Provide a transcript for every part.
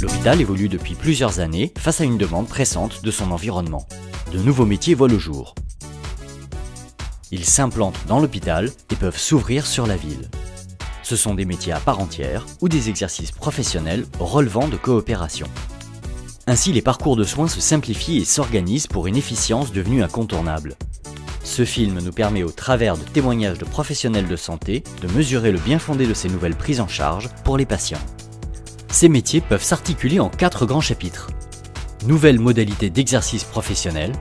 L'hôpital évolue depuis plusieurs années face à une demande pressante de son environnement. De nouveaux métiers voient le jour. Ils s'implantent dans l'hôpital et peuvent s'ouvrir sur la ville. Ce sont des métiers à part entière ou des exercices professionnels relevant de coopération. Ainsi, les parcours de soins se simplifient et s'organisent pour une efficience devenue incontournable. Ce film nous permet, au travers de témoignages de professionnels de santé, de mesurer le bien fondé de ces nouvelles prises en charge pour les patients. Ces métiers peuvent s'articuler en 4 grands chapitres. Nouvelles modalités d'exercice professionnel,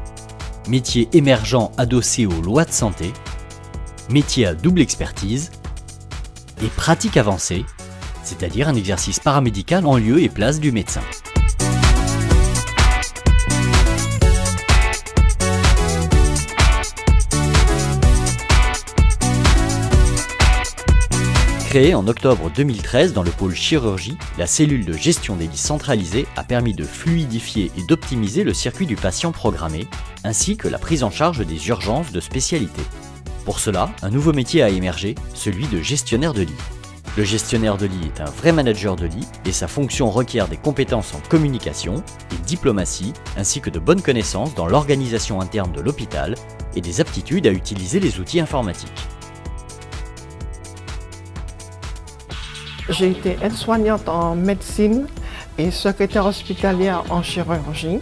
métiers émergents adossés aux lois de santé, métiers à double expertise et pratiques avancées, c'est-à-dire un exercice paramédical en lieu et place du médecin. Créée en octobre 2013 dans le pôle chirurgie, la cellule de gestion des lits centralisée a permis de fluidifier et d'optimiser le circuit du patient programmé, ainsi que la prise en charge des urgences de spécialité. Pour cela, un nouveau métier a émergé, celui de gestionnaire de lit. Le gestionnaire de lit est un vrai manager de lit et sa fonction requiert des compétences en communication et diplomatie, ainsi que de bonnes connaissances dans l'organisation interne de l'hôpital et des aptitudes à utiliser les outils informatiques. J'ai été aide-soignante en médecine et secrétaire hospitalière en chirurgie.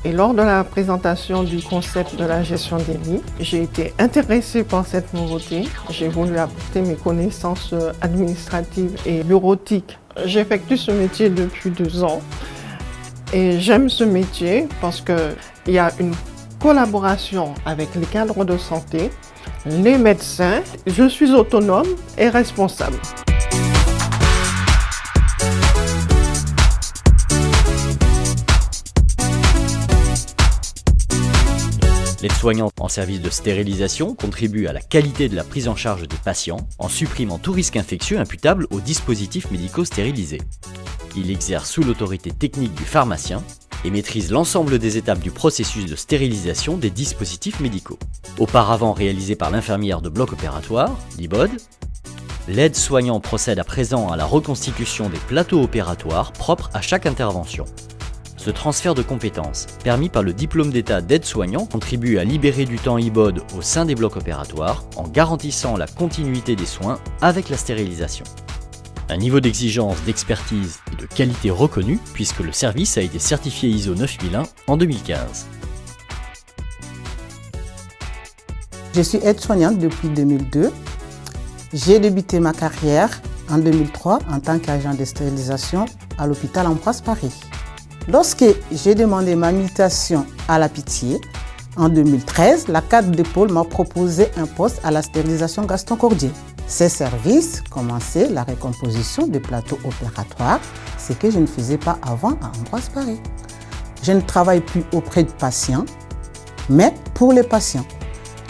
Et lors de la présentation du concept de la gestion des lits, j'ai été intéressée par cette nouveauté. J'ai voulu apporter mes connaissances administratives et bureautiques. J'effectue ce métier depuis 2 ans et j'aime ce métier parce qu'il y a une collaboration avec les cadres de santé, les médecins. Je suis autonome et responsable. L'aide-soignante en service de stérilisation contribue à la qualité de la prise en charge des patients en supprimant tout risque infectieux imputable aux dispositifs médicaux stérilisés. Il exerce sous l'autorité technique du pharmacien et maîtrise l'ensemble des étapes du processus de stérilisation des dispositifs médicaux. Auparavant réalisé par l'infirmière de bloc opératoire, l'IBOD, l'aide-soignant procède à présent à la reconstitution des plateaux opératoires propres à chaque intervention. Ce transfert de compétences, permis par le diplôme d'état d'aide-soignant, contribue à libérer du temps IBOD au sein des blocs opératoires en garantissant la continuité des soins avec la stérilisation. Un niveau d'exigence, d'expertise et de qualité reconnu puisque le service a été certifié ISO 9001 en 2015. Je suis aide-soignante depuis 2002. J'ai débuté ma carrière en 2003 en tant qu'agent de stérilisation à l'hôpital Ambroise Paré. Lorsque j'ai demandé ma mutation à la Pitié, en 2013, la cadre de pôle m'a proposé un poste à la stérilisation Gaston Cordier. Ces services commençaient la recomposition des plateaux opératoires, ce que je ne faisais pas avant à Ambroise Paré. Je ne travaille plus auprès de patients, mais pour les patients.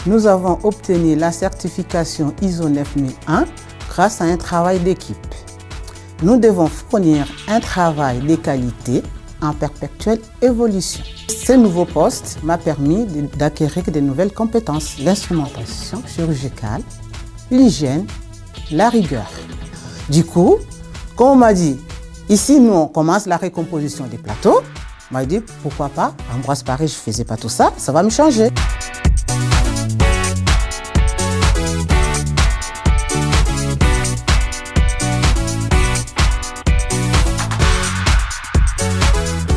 Nous avons obtenu la certification ISO 9001 grâce à un travail d'équipe. Nous devons fournir un travail de qualité en perpétuelle évolution. Ce nouveau poste m'a permis d'acquérir de nouvelles compétences, l'instrumentation chirurgicale, l'hygiène, la rigueur. Du coup, quand on m'a dit, ici nous on commence la recomposition des plateaux, on m'a dit pourquoi pas, à Ambroise Paré je ne faisais pas tout ça, ça va me changer.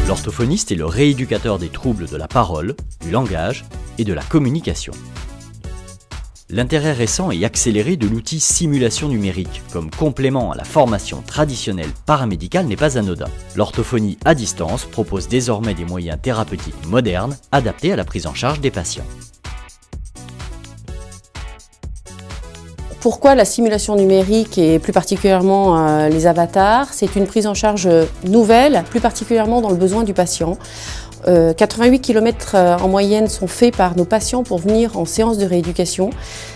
L'orthophoniste est le rééducateur des troubles de la parole, du langage et de la communication. L'intérêt récent et accéléré de l'outil simulation numérique comme complément à la formation traditionnelle paramédicale n'est pas anodin. L'orthophonie à distance propose désormais des moyens thérapeutiques modernes adaptés à la prise en charge des patients. Pourquoi la simulation numérique et plus particulièrement les avatars? C'est une prise en charge nouvelle, plus particulièrement dans le besoin du patient. 88 km en moyenne sont faits par nos patients pour venir en séance de rééducation,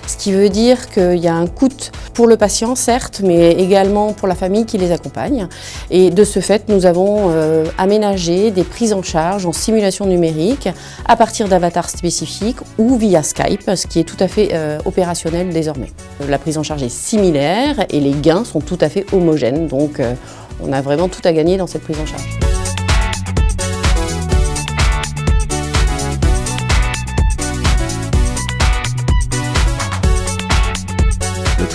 ce qui veut dire qu'il y a un coût pour le patient, certes, mais également pour la famille qui les accompagne. Et de ce fait, nous avons aménagé des prises en charge en simulation numérique à partir d'avatars spécifiques ou via Skype, ce qui est tout à fait opérationnel désormais. La prise en charge est similaire et les gains sont tout à fait homogènes, donc on a vraiment tout à gagner dans cette prise en charge.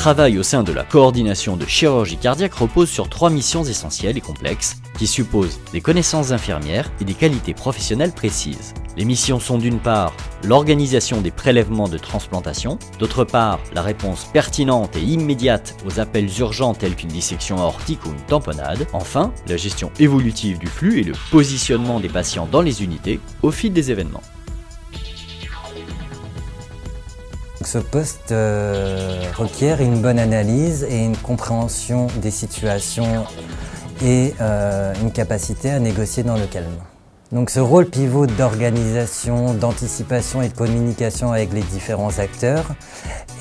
travail au sein de la coordination de chirurgie cardiaque repose sur 3 missions essentielles et complexes qui supposent des connaissances infirmières et des qualités professionnelles précises. Les missions sont d'une part l'organisation des prélèvements de transplantation, d'autre part la réponse pertinente et immédiate aux appels urgents tels qu'une dissection aortique ou une tamponnade, enfin la gestion évolutive du flux et le positionnement des patients dans les unités au fil des événements. Ce poste requiert une bonne analyse et une compréhension des situations et une capacité à négocier dans le calme. Donc ce rôle pivot d'organisation, d'anticipation et de communication avec les différents acteurs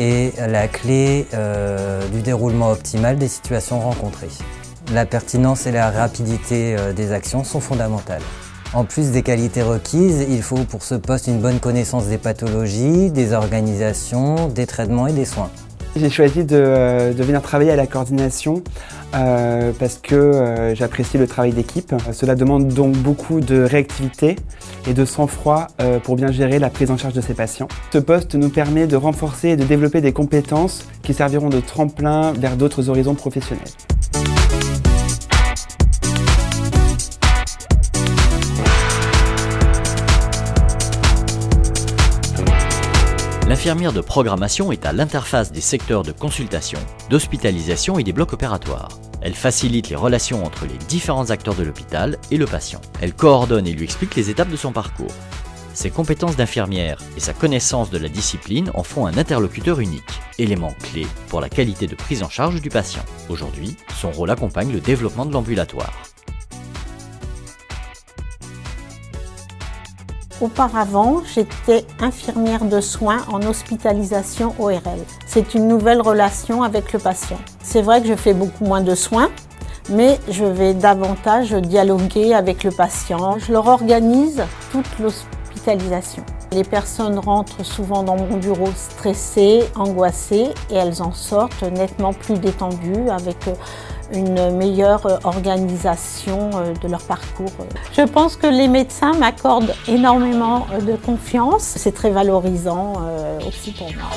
est la clé du déroulement optimal des situations rencontrées. La pertinence et la rapidité des actions sont fondamentales. En plus des qualités requises, il faut pour ce poste une bonne connaissance des pathologies, des organisations, des traitements et des soins. J'ai choisi de venir travailler à la coordination parce que j'apprécie le travail d'équipe. Cela demande donc beaucoup de réactivité et de sang-froid pour bien gérer la prise en charge de ces patients. Ce poste nous permet de renforcer et de développer des compétences qui serviront de tremplin vers d'autres horizons professionnels. L'infirmière de programmation est à l'interface des secteurs de consultation, d'hospitalisation et des blocs opératoires. Elle facilite les relations entre les différents acteurs de l'hôpital et le patient. Elle coordonne et lui explique les étapes de son parcours. Ses compétences d'infirmière et sa connaissance de la discipline en font un interlocuteur unique, élément clé pour la qualité de prise en charge du patient. Aujourd'hui, son rôle accompagne le développement de l'ambulatoire. Auparavant, j'étais infirmière de soins en hospitalisation ORL. C'est une nouvelle relation avec le patient. C'est vrai que je fais beaucoup moins de soins, mais je vais davantage dialoguer avec le patient. Je leur organise toute l'hospitalisation. Les personnes rentrent souvent dans mon bureau stressées, angoissées, et elles en sortent nettement plus détendues avec une meilleure organisation de leur parcours. Je pense que les médecins m'accordent énormément de confiance. C'est très valorisant aussi pour moi.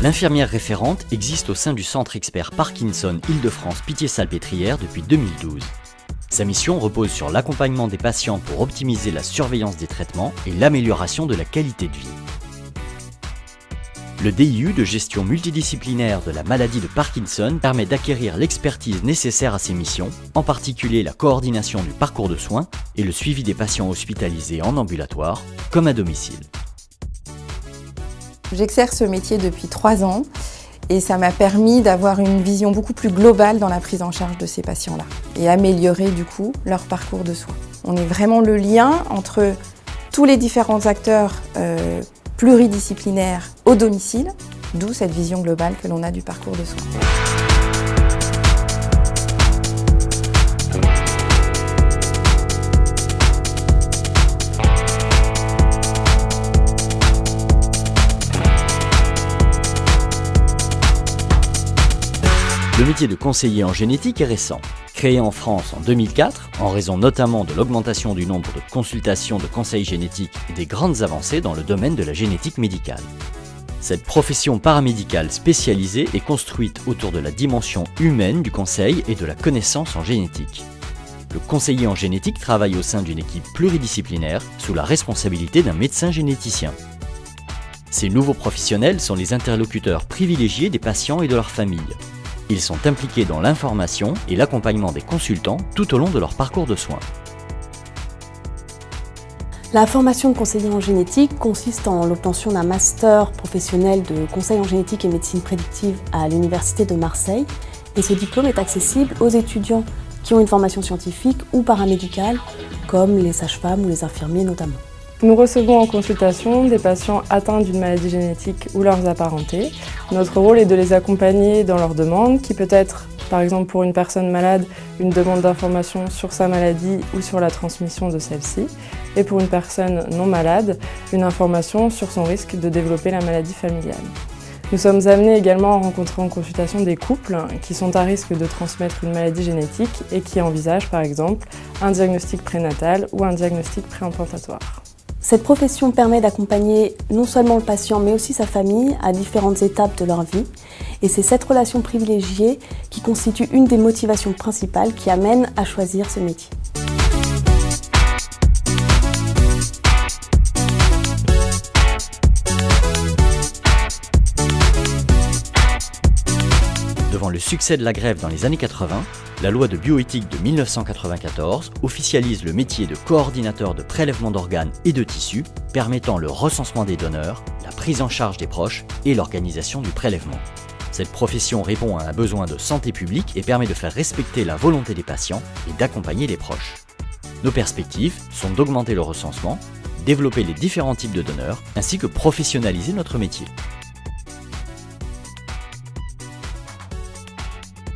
L'infirmière référente existe au sein du Centre Expert Parkinson Île-de-France Pitié-Salpêtrière depuis 2012. Sa mission repose sur l'accompagnement des patients pour optimiser la surveillance des traitements et l'amélioration de la qualité de vie. Le DIU de gestion multidisciplinaire de la maladie de Parkinson permet d'acquérir l'expertise nécessaire à ces missions, en particulier la coordination du parcours de soins et le suivi des patients hospitalisés en ambulatoire comme à domicile. J'exerce ce métier depuis 3 ans et ça m'a permis d'avoir une vision beaucoup plus globale dans la prise en charge de ces patients-là et améliorer du coup leur parcours de soins. On est vraiment le lien entre tous les différents acteurs pluridisciplinaires au domicile, d'où cette vision globale que l'on a du parcours de soins. Le métier de conseiller en génétique est récent. Créé en France en 2004, en raison notamment de l'augmentation du nombre de consultations de conseils génétiques et des grandes avancées dans le domaine de la génétique médicale. Cette profession paramédicale spécialisée est construite autour de la dimension humaine du conseil et de la connaissance en génétique. Le conseiller en génétique travaille au sein d'une équipe pluridisciplinaire sous la responsabilité d'un médecin généticien. Ces nouveaux professionnels sont les interlocuteurs privilégiés des patients et de leurs familles. Ils sont impliqués dans l'information et l'accompagnement des consultants tout au long de leur parcours de soins. La formation de conseiller en génétique consiste en l'obtention d'un master professionnel de conseil en génétique et médecine prédictive à l'Université de Marseille. Et ce diplôme est accessible aux étudiants qui ont une formation scientifique ou paramédicale, comme les sages-femmes ou les infirmiers notamment. Nous recevons en consultation des patients atteints d'une maladie génétique ou leurs apparentés. Notre rôle est de les accompagner dans leurs demandes, qui peut être, par exemple pour une personne malade, une demande d'information sur sa maladie ou sur la transmission de celle-ci, et pour une personne non malade, une information sur son risque de développer la maladie familiale. Nous sommes amenés également à rencontrer en consultation des couples qui sont à risque de transmettre une maladie génétique et qui envisagent par exemple un diagnostic prénatal ou un diagnostic préimplantatoire. Cette profession permet d'accompagner non seulement le patient mais aussi sa famille à différentes étapes de leur vie. Et c'est cette relation privilégiée qui constitue une des motivations principales qui amène à choisir ce métier. Devant le succès de la greffe dans les années 80, la loi de bioéthique de 1994 officialise le métier de coordinateur de prélèvement d'organes et de tissus, permettant le recensement des donneurs, la prise en charge des proches et l'organisation du prélèvement. Cette profession répond à un besoin de santé publique et permet de faire respecter la volonté des patients et d'accompagner les proches. Nos perspectives sont d'augmenter le recensement, développer les différents types de donneurs, ainsi que professionnaliser notre métier.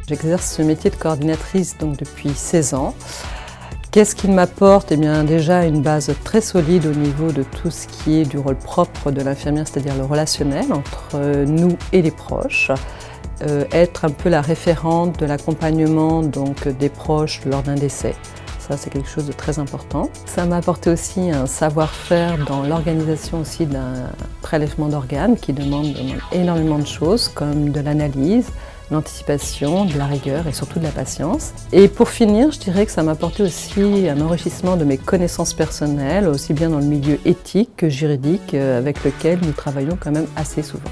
J'exerce ce métier de coordinatrice donc depuis 16 ans. Qu'est-ce qu'il m'apporte ? Eh bien déjà une base très solide au niveau de tout ce qui est du rôle propre de l'infirmière, c'est-à-dire le relationnel entre nous et les proches. Être un peu la référente de l'accompagnement donc des proches lors d'un décès. Ça, c'est quelque chose de très important. Ça m'a apporté aussi un savoir-faire dans l'organisation aussi d'un prélèvement d'organes qui demande énormément de choses comme de l'analyse, l'anticipation, de la rigueur et surtout de la patience. Et pour finir, je dirais que ça m'a apporté aussi un enrichissement de mes connaissances personnelles, aussi bien dans le milieu éthique que juridique, avec lequel nous travaillons quand même assez souvent.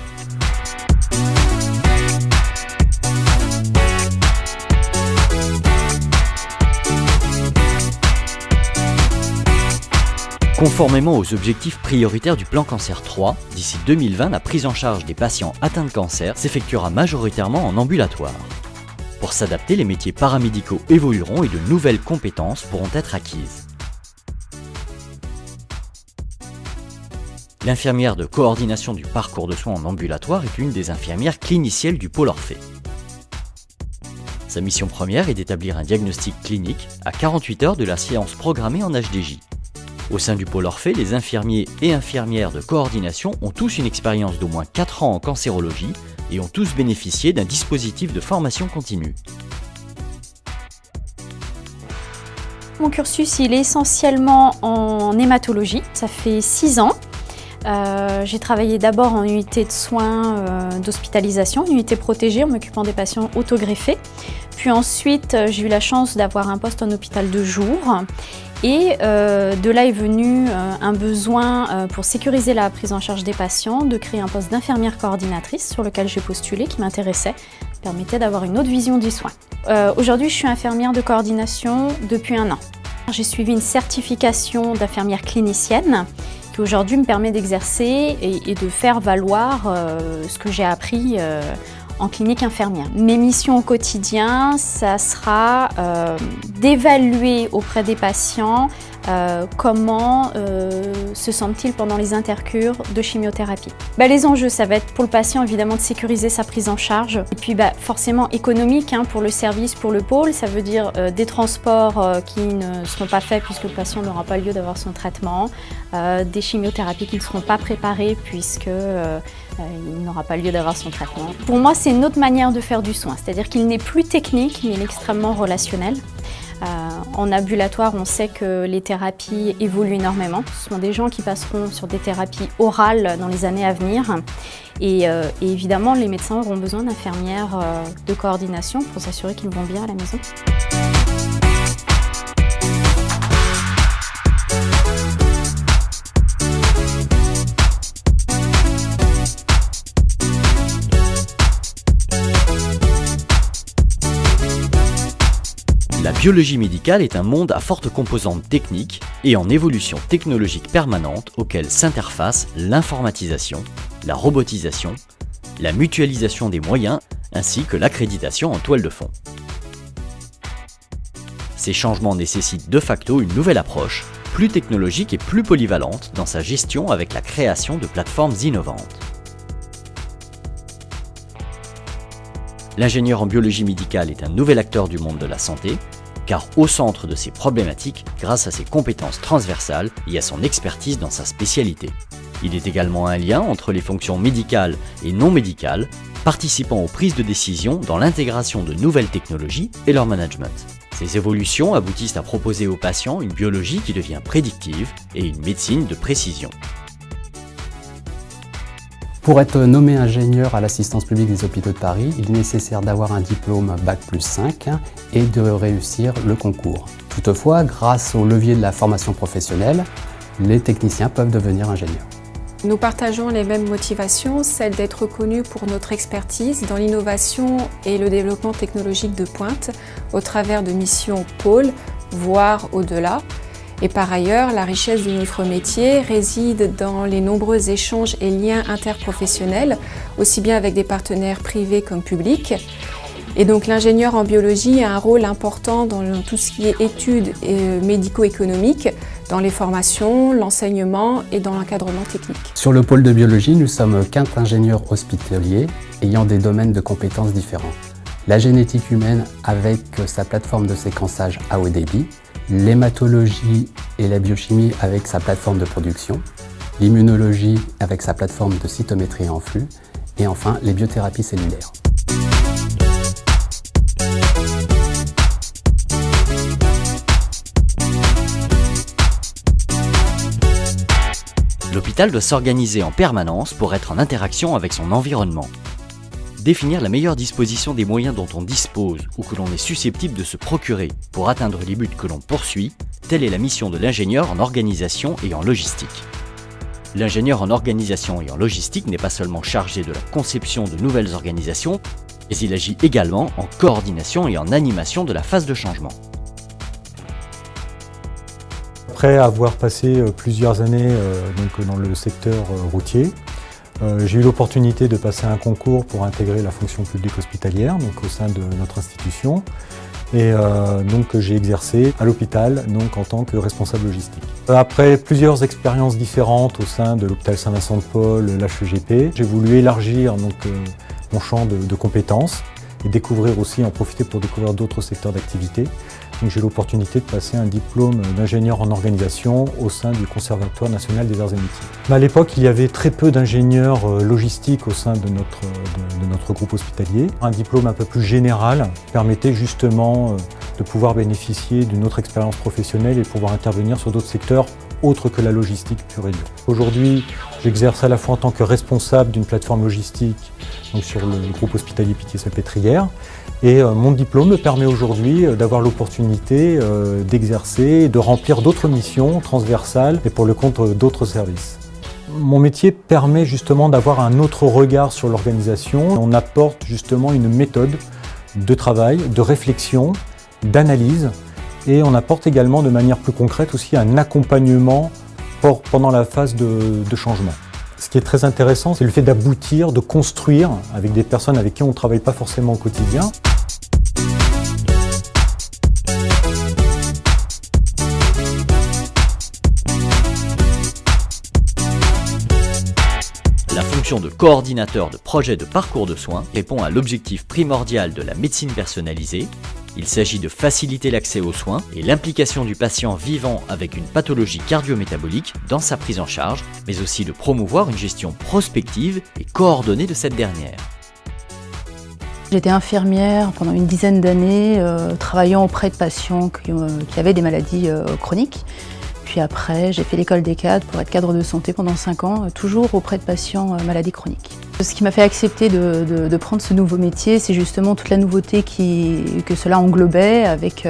Conformément aux objectifs prioritaires du plan Cancer 3, d'ici 2020, la prise en charge des patients atteints de cancer s'effectuera majoritairement en ambulatoire. Pour s'adapter, les métiers paramédicaux évolueront et de nouvelles compétences pourront être acquises. L'infirmière de coordination du parcours de soins en ambulatoire est une des infirmières cliniciennes du pôle Orphée. Sa mission première est d'établir un diagnostic clinique à 48 heures de la séance programmée en HDJ. Au sein du pôle Orphée, les infirmiers et infirmières de coordination ont tous une expérience d'au moins 4 ans en cancérologie et ont tous bénéficié d'un dispositif de formation continue. Mon cursus, il est essentiellement en hématologie. Ça fait 6 ans. J'ai travaillé d'abord en unité de soins d'hospitalisation, unité protégée en m'occupant des patients autogreffés. Puis ensuite, j'ai eu la chance d'avoir un poste en hôpital de jour. Et de là est venu un besoin pour sécuriser la prise en charge des patients, de créer un poste d'infirmière coordinatrice sur lequel j'ai postulé, qui m'intéressait, permettait d'avoir une autre vision du soin. Aujourd'hui, je suis infirmière de coordination depuis 1 an. J'ai suivi une certification d'infirmière clinicienne qui aujourd'hui me permet d'exercer et de faire valoir ce que j'ai appris en clinique infirmière. Mes missions au quotidien, ça sera d'évaluer auprès des patients comment se sentent-ils pendant les intercures de chimiothérapie. Les enjeux, ça va être pour le patient évidemment de sécuriser sa prise en charge et puis forcément économique pour le service, pour le pôle, ça veut dire des transports qui ne seront pas faits puisque le patient n'aura pas lieu d'avoir son traitement, des chimiothérapies qui ne seront pas préparées puisque il n'aura pas lieu d'avoir son traitement. Pour moi, c'est une autre manière de faire du soin, c'est-à-dire qu'il n'est plus technique, mais il est extrêmement relationnel. En ambulatoire, on sait que les thérapies évoluent énormément. Ce sont des gens qui passeront sur des thérapies orales dans les années à venir. Et évidemment, les médecins auront besoin d'infirmières de coordination pour s'assurer qu'ils vont bien à la maison. La biologie médicale est un monde à forte composante technique et en évolution technologique permanente auquel s'interfacent l'informatisation, la robotisation, la mutualisation des moyens ainsi que l'accréditation en toile de fond. Ces changements nécessitent de facto une nouvelle approche, plus technologique et plus polyvalente dans sa gestion avec la création de plateformes innovantes. L'ingénieur en biologie médicale est un nouvel acteur du monde de la santé, car au centre de ses problématiques grâce à ses compétences transversales et à son expertise dans sa spécialité. Il est également un lien entre les fonctions médicales et non médicales, participant aux prises de décision dans l'intégration de nouvelles technologies et leur management. Ces évolutions aboutissent à proposer aux patients une biologie qui devient prédictive et une médecine de précision. Pour être nommé ingénieur à l'assistance publique des hôpitaux de Paris, il est nécessaire d'avoir un diplôme Bac+5 et de réussir le concours. Toutefois, grâce au levier de la formation professionnelle, les techniciens peuvent devenir ingénieurs. Nous partageons les mêmes motivations, celle d'être reconnus pour notre expertise dans l'innovation et le développement technologique de pointe au travers de missions pôles, voire au-delà. Et par ailleurs, la richesse de notre métier réside dans les nombreux échanges et liens interprofessionnels, aussi bien avec des partenaires privés comme publics. Et donc l'ingénieur en biologie a un rôle important dans tout ce qui est études médico-économiques, dans les formations, l'enseignement et dans l'encadrement technique. Sur le pôle de biologie, nous sommes 15 ingénieurs hospitaliers ayant des domaines de compétences différents. La génétique humaine avec sa plateforme de séquençage à haut débit, l'hématologie et la biochimie avec sa plateforme de production, l'immunologie avec sa plateforme de cytométrie en flux, et enfin les biothérapies cellulaires. L'hôpital doit s'organiser en permanence pour être en interaction avec son environnement. Définir la meilleure disposition des moyens dont on dispose ou que l'on est susceptible de se procurer pour atteindre les buts que l'on poursuit, telle est la mission de l'ingénieur en organisation et en logistique. L'ingénieur en organisation et en logistique n'est pas seulement chargé de la conception de nouvelles organisations, mais il agit également en coordination et en animation de la phase de changement. Après avoir passé plusieurs années dans le secteur routier, j'ai eu l'opportunité de passer un concours pour intégrer la fonction publique hospitalière au sein de notre institution. Et j'ai exercé à l'hôpital en tant que responsable logistique. Après plusieurs expériences différentes au sein de l'hôpital Saint-Vincent-de-Paul, l'HEGP, j'ai voulu élargir mon champ de compétences et en profiter pour découvrir d'autres secteurs d'activité. Donc j'ai l'opportunité de passer un diplôme d'ingénieur en organisation au sein du Conservatoire national des arts et métiers. Mais à l'époque, il y avait très peu d'ingénieurs logistiques au sein de notre groupe hospitalier. Un diplôme un peu plus général permettait justement de pouvoir bénéficier d'une autre expérience professionnelle et de pouvoir intervenir sur d'autres secteurs autres que la logistique pure et dure. Aujourd'hui, j'exerce à la fois en tant que responsable d'une plateforme logistique sur le groupe hospitalier Pitié-Salpêtrière, et mon diplôme me permet aujourd'hui d'avoir l'opportunité d'exercer et de remplir d'autres missions transversales et pour le compte d'autres services. Mon métier permet justement d'avoir un autre regard sur l'organisation. On apporte justement une méthode de travail, de réflexion, d'analyse, et on apporte également de manière plus concrète aussi un accompagnement pendant la phase de changement. Ce qui est très intéressant, c'est le fait d'aboutir, de construire avec des personnes avec qui on ne travaille pas forcément au quotidien. La fonction de coordinateur de projet de parcours de soins répond à l'objectif primordial de la médecine personnalisée. Il s'agit de faciliter l'accès aux soins et l'implication du patient vivant avec une pathologie cardio-métabolique dans sa prise en charge, mais aussi de promouvoir une gestion prospective et coordonnée de cette dernière. J'étais infirmière pendant une dizaine d'années, travaillant auprès de patients qui avaient des maladies chroniques. Puis après, j'ai fait l'école des cadres pour être cadre de santé pendant 5 ans, toujours auprès de patients maladies chroniques. Ce qui m'a fait accepter de prendre ce nouveau métier, c'est justement toute la nouveauté que cela englobait, avec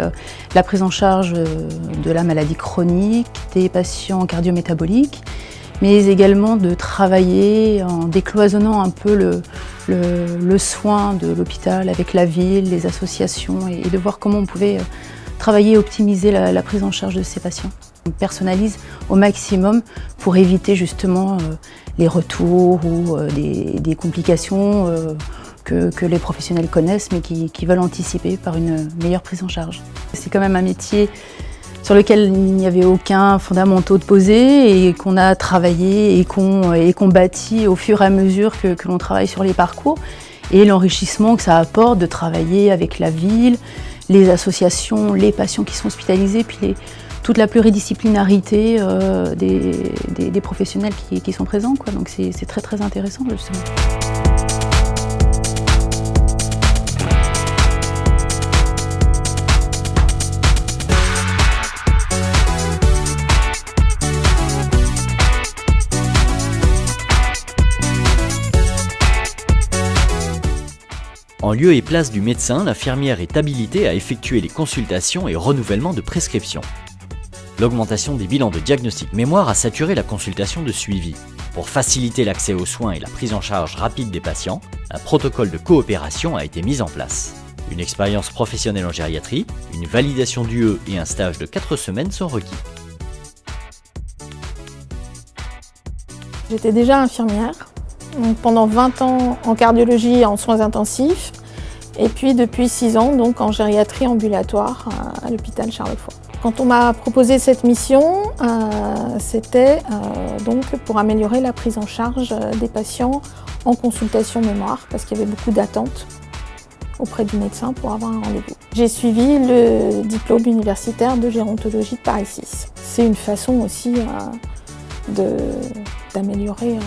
la prise en charge de la maladie chronique, des patients cardio-métaboliques, mais également de travailler en décloisonnant un peu le soin de l'hôpital avec la ville, les associations, et de voir comment on pouvait travailler et optimiser la prise en charge de ces patients. On personnalise au maximum pour éviter justement les retours ou des complications que les professionnels connaissent mais qui veulent anticiper par une meilleure prise en charge. C'est quand même un métier sur lequel il n'y avait aucun fondamentaux de poser et qu'on a travaillé et qu'on bâtit au fur et à mesure que l'on travaille sur les parcours, et l'enrichissement que ça apporte de travailler avec la ville, les associations, les patients qui sont hospitalisés, puis toute la pluridisciplinarité des professionnels qui sont présents, quoi. Donc c'est très très intéressant justement. En lieu et place du médecin, l'infirmière est habilitée à effectuer les consultations et renouvellements de prescriptions. L'augmentation des bilans de diagnostic mémoire a saturé la consultation de suivi. Pour faciliter l'accès aux soins et la prise en charge rapide des patients, un protocole de coopération a été mis en place. Une expérience professionnelle en gériatrie, une validation d'UE et un stage de 4 semaines sont requis. J'étais déjà infirmière, donc pendant 20 ans en cardiologie et en soins intensifs, et puis depuis 6 ans donc en gériatrie ambulatoire à l'hôpital Charles-Foix. Quand on m'a proposé cette mission, c'était donc pour améliorer la prise en charge des patients en consultation mémoire, parce qu'il y avait beaucoup d'attentes auprès du médecin pour avoir un rendez-vous. J'ai suivi le diplôme universitaire de gérontologie de Paris 6. C'est une façon aussi d'améliorer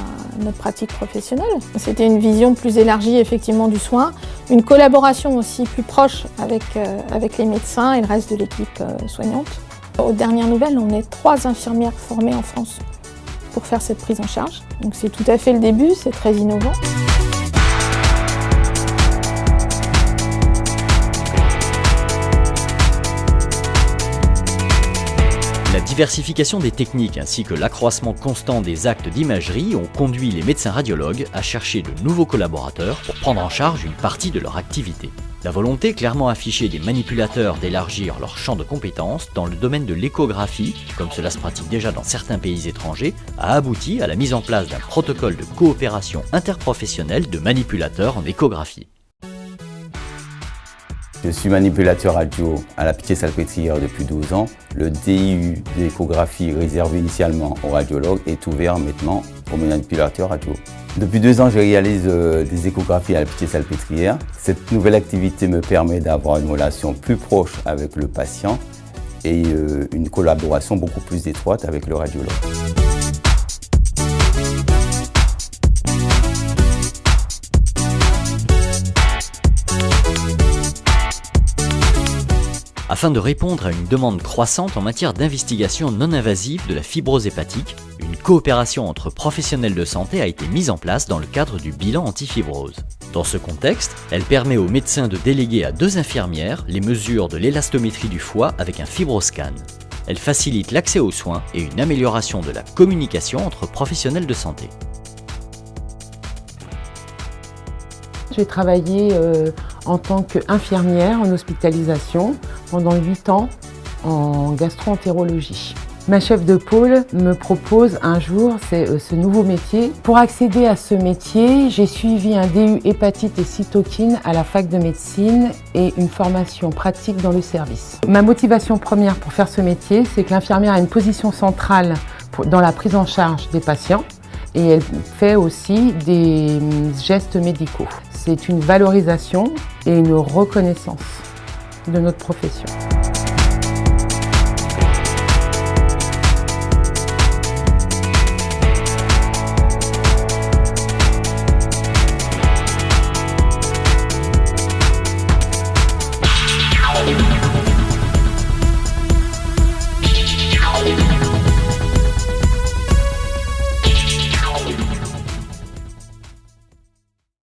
notre pratique professionnelle. C'était une vision plus élargie effectivement du soin, une collaboration aussi plus proche avec les médecins et le reste de l'équipe soignante. Aux dernières nouvelles, on est 3 infirmières formées en France pour faire cette prise en charge. Donc c'est tout à fait le début, c'est très innovant. La diversification des techniques ainsi que l'accroissement constant des actes d'imagerie ont conduit les médecins radiologues à chercher de nouveaux collaborateurs pour prendre en charge une partie de leur activité. La volonté clairement affichée des manipulateurs d'élargir leur champ de compétences dans le domaine de l'échographie, comme cela se pratique déjà dans certains pays étrangers, a abouti à la mise en place d'un protocole de coopération interprofessionnelle de manipulateurs en échographie. Je suis manipulateur radio à la Pitié-Salpêtrière depuis 12 ans. Le DIU d'échographie réservé initialement aux radiologues est ouvert maintenant aux manipulateurs radio. Depuis 2 ans, je réalise des échographies à la Pitié-Salpêtrière. Cette nouvelle activité me permet d'avoir une relation plus proche avec le patient et une collaboration beaucoup plus étroite avec le radiologue. Afin de répondre à une demande croissante en matière d'investigation non invasive de la fibrose hépatique, une coopération entre professionnels de santé a été mise en place dans le cadre du bilan antifibrose. Dans ce contexte, elle permet aux médecins de déléguer à 2 infirmières les mesures de l'élastométrie du foie avec un fibroscan. Elle facilite l'accès aux soins et une amélioration de la communication entre professionnels de santé. J'ai travaillé en tant qu'infirmière en hospitalisation pendant 8 ans en gastro-entérologie. Ma chef de pôle me propose un jour ce nouveau métier. Pour accéder à ce métier, j'ai suivi un DU hépatite et cytokine à la fac de médecine et une formation pratique dans le service. Ma motivation première pour faire ce métier, c'est que l'infirmière a une position centrale dans la prise en charge des patients et elle fait aussi des gestes médicaux. C'est une valorisation et une reconnaissance de notre profession.